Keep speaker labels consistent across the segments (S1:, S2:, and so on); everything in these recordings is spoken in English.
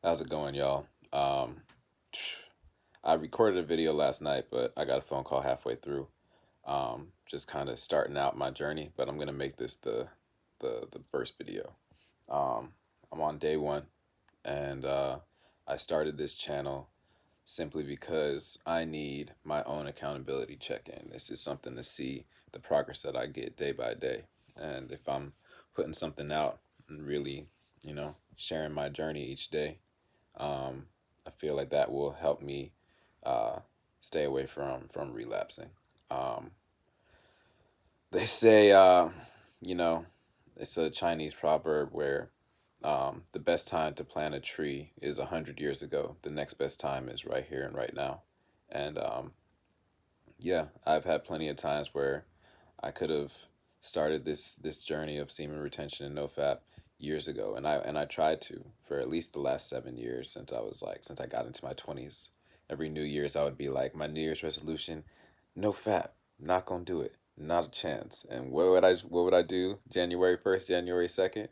S1: How's it going, y'all? I recorded a video last night, but I got a phone call halfway through. Just kind of starting out my journey, but I'm gonna make this the first video. I'm on day one, and I started this channel simply because I need my own accountability check-in. This is something to see the progress that I get day by day, and if I'm putting something out and really, sharing my journey each day. I feel like that will help me uh, stay away from relapsing. Um, they say, you know, it's a Chinese proverb where the best time to plant a tree is 100 years ago. The next best time is right here and right now. And yeah, I've had plenty of times where I could have started this journey of semen retention and NoFap years ago, and I tried to for at least the last 7 years since I got into my 20s. Every New Year's I would be like, my New Year's resolution, NoFap, not gonna do it, not a chance. And what would I do? January 1st, January 2nd,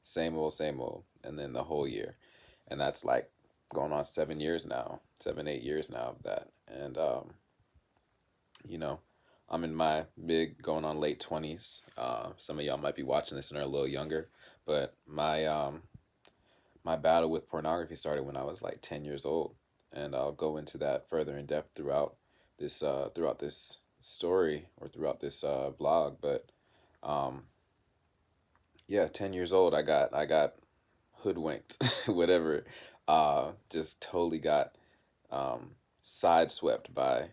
S1: same old, and then the whole year, and that's like going on 7 years now, 7 8 years now of that, and you know, I'm in my big going on late 20s. Some of y'all might be watching this and are a little younger, but my battle with pornography started when I was like 10 years old, and I'll go into that further in depth throughout this story or throughout this vlog. But um, yeah, 10 years old, I got hoodwinked, whatever. Just totally got sideswept by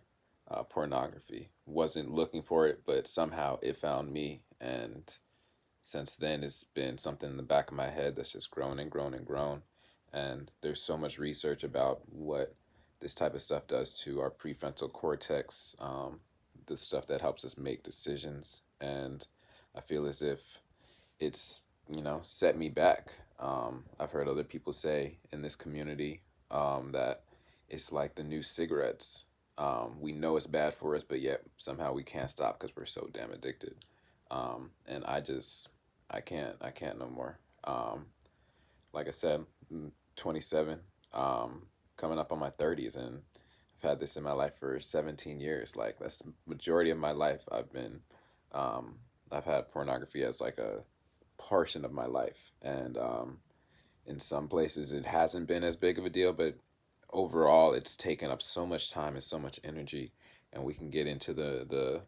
S1: pornography. Wasn't looking for it, but somehow it found me. And since then, it's been something in the back of my head that's just grown and grown and grown. And there's so much research about what this type of stuff does to our prefrontal cortex, the stuff that helps us make decisions. And I feel as if it's, set me back. I've heard other people say in this community that it's like the new cigarettes. We know it's bad for us, but yet somehow we can't stop because we're so damn addicted. And I can't no more. Like I said, 27, coming up on my 30s, and I've had this in my life for 17 years. Like, that's the majority of my life. Um, I've had pornography as like a portion of my life, and in some places it hasn't been as big of a deal, but overall it's taken up so much time and so much energy. And we can get into the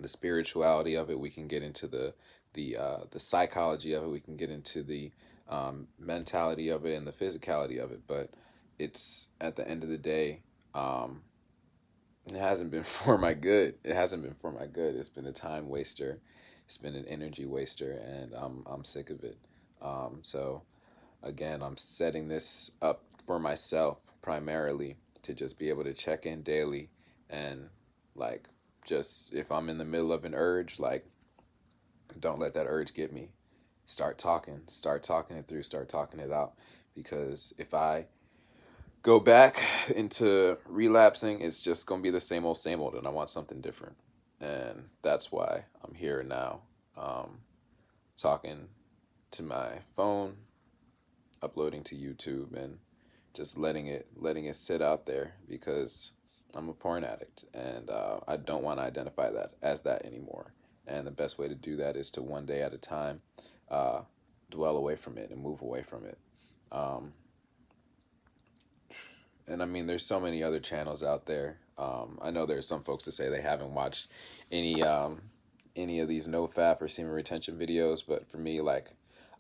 S1: spirituality of it. We can get into the psychology of it. We can get into the mentality of it and the physicality of it. But it's, at the end of the day, um, it hasn't been for my good. It hasn't been for my good. It's been a time waster. It's been an energy waster, and I'm sick of it. So again, I'm setting this up for myself primarily to just be able to check in daily, and like, just if I'm in the middle of an urge, like, don't let that urge get me. Start talking it through, start talking it out, because if I go back into relapsing, it's just gonna be the same old, and I want something different. And that's why I'm here now, talking to my phone, uploading to YouTube, and just letting it sit out there, because I'm a porn addict, and I don't want to identify that as that anymore. And the best way to do that is to, one day at a time, uh, dwell away from it and move away from it. Um, and I mean, there's so many other channels out there. I know there's some folks that say they haven't watched any any of these NoFap or semen retention videos, but for me, like,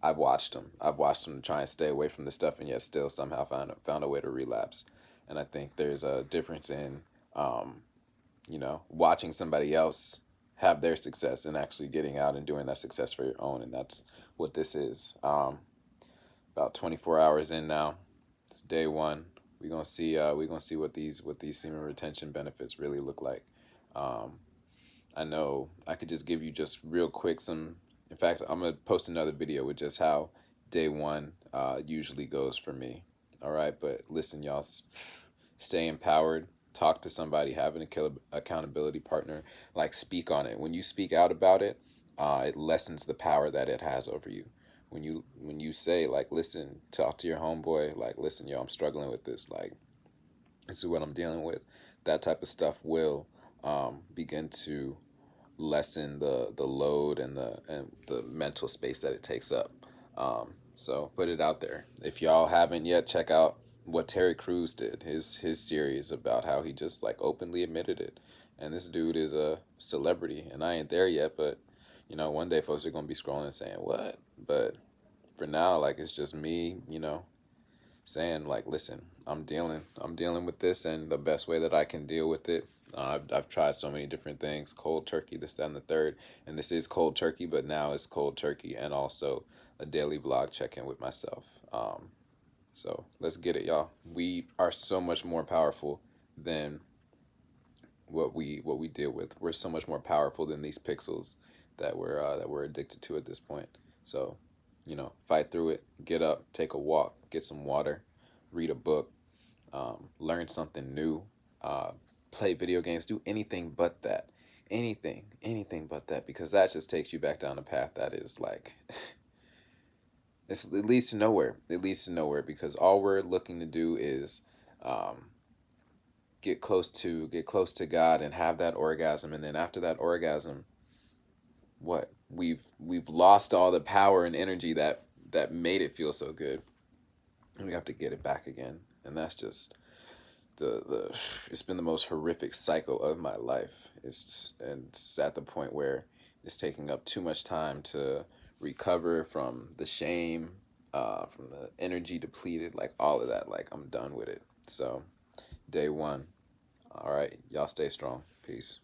S1: I've watched them. I've watched them try and stay away from the stuff, and yet still somehow found a way to relapse. And I think there's a difference in, um, watching somebody else have their success and actually getting out and doing that success for your own. And that's what this is. About 24 hours in now. It's day one. We're gonna see what these semen retention benefits really look like. Um, I know I could just give you just real quick some. In fact, I'm gonna post another video with just how day one usually goes for me. All right, but listen, y'all, stay empowered. Talk to somebody. Have an accountability partner. Like, speak on it. When you speak out about it, it lessens the power that it has over you. when you say like, listen, talk to your homeboy, like, listen, yo, I'm struggling with this, like, this is what I'm dealing with. That type of stuff will begin to lessen the load and the mental space that it takes up. So put it out there. If y'all haven't yet, check out what Terry Crews did. His series about how he just like openly admitted it. And this dude is a celebrity, and I ain't there yet, but one day folks are gonna be scrolling and saying what. But for now, like it's just me, saying like, listen, I'm dealing with this, and the best way that I can deal with it. I've tried so many different things, cold turkey, this, that, and the third, and this is cold turkey, but now it's cold turkey and also a daily vlog check-in with myself. So let's get it, y'all. We are so much more powerful than what we deal with. We're so much more powerful than these pixels that we're addicted to at this point. So, fight through it. Get up, take a walk, get some water, read a book, learn something new, uh, play video games, do anything but that. Anything but that, because that just takes you back down a path that is like, it leads to nowhere. It leads to nowhere because all we're looking to do is um, get close to God and have that orgasm, and then after that orgasm, what we've lost all the power and energy that made it feel so good, and we have to get it back again, and that's just the it's been the most horrific cycle of my life. It's at the point where it's taking up too much time to recover from the shame, from the energy depleted, like all of that. Like I'm done with it. So day one. All right, y'all stay strong. Peace.